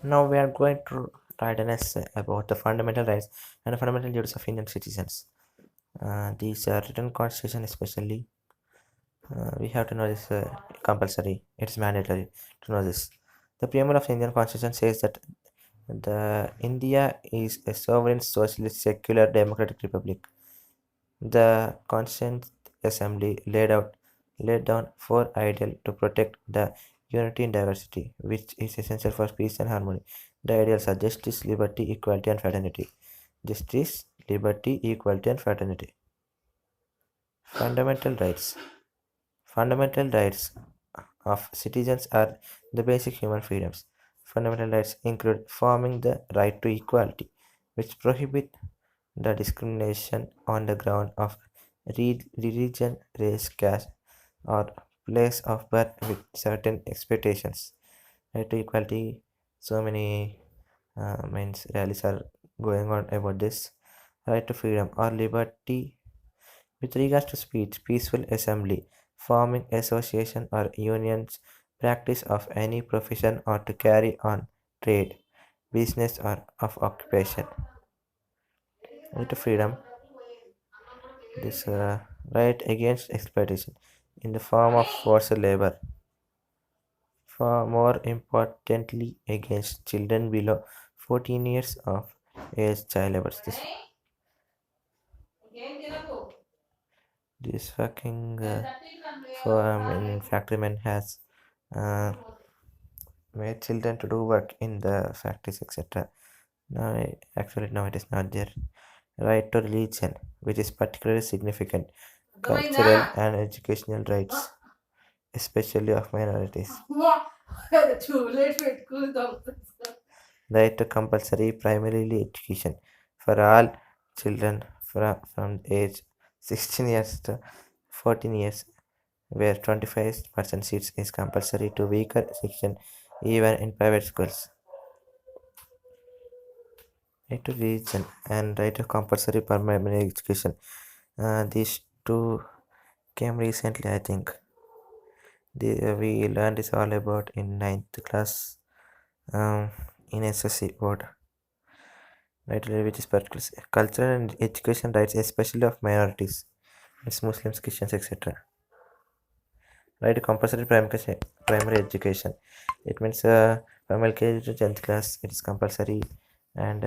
Now we are going to write an essay about the fundamental rights and the fundamental duties of Indian citizens. These are written constitution especially. We have to know this compulsory. It's mandatory to know this. The preamble of the Indian constitution says that the India is a sovereign, socialist, secular, democratic republic. The Constituent Assembly laid down four ideals to protect the unity in diversity, which is essential for peace and harmony. The ideals are justice, liberty, equality, and fraternity. Justice, liberty, equality, and fraternity. Fundamental rights. Fundamental rights of citizens are the basic human freedoms. Fundamental rights include forming the right to equality, which prohibit the discrimination on the ground of religion, race, caste, or place of birth with certain expectations. Right to equality, so many means rallies are going on about this. Right to freedom or liberty with regards to speech, peaceful assembly, forming association or unions, practice of any profession or to carry on trade, business or of occupation. Right to freedom, this right against exploitation in the form of forced labor. For more importantly, against children below 14 years of age child labor. This fucking firm in factory man has uh, made children to do work in the factories, etc. Now, actually, no, it is not there. Right to religion, which is particularly significant, cultural and educational rights, especially of minorities. Right to compulsory primary education for all children from age 16 years to 14 years, where 25% seats is compulsory to weaker section even in private schools. Right to religion and right to compulsory primary education. These two came recently, I think. We learned this all about in ninth class in SSC board. Right, which is particular cultural and education rights, especially of minorities, it's Muslims, Christians, etc. Right, compulsory primary education. It means from LKG to 10th class, it is compulsory, and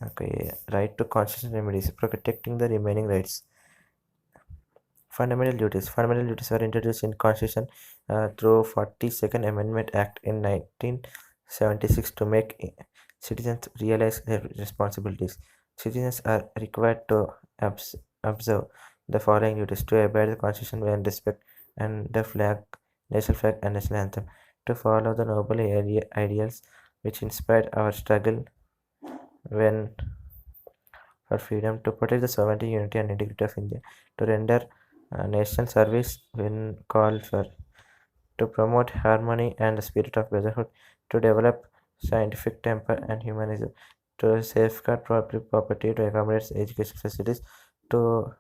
okay, right to constitutional remedies, protecting the remaining rights. Fundamental duties. Fundamental duties were introduced in Constitution through 42nd Amendment Act in 1976 to make citizens realize their responsibilities. Citizens are required to observe the following duties: to obey the Constitution and respect and the flag, national flag, and national anthem; to follow the noble ideals which inspired our struggle when for freedom; to protect the sovereignty, unity, and integrity of India; to render national service when called for; to promote harmony and the spirit of brotherhood; to develop scientific temper and humanism; to safeguard public property; to accommodate education facilities to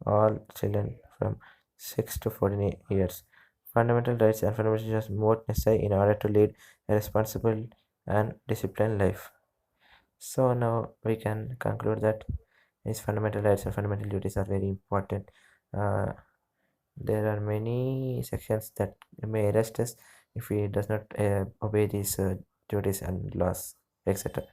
all children from 6 to 14 years. Fundamental rights and fundamental justice are more necessary in order to lead a responsible and disciplined life. So now we can conclude that these fundamental rights and fundamental duties are very important. Uh, there are many sections that may arrest us if we does not obey these duties and laws, etc.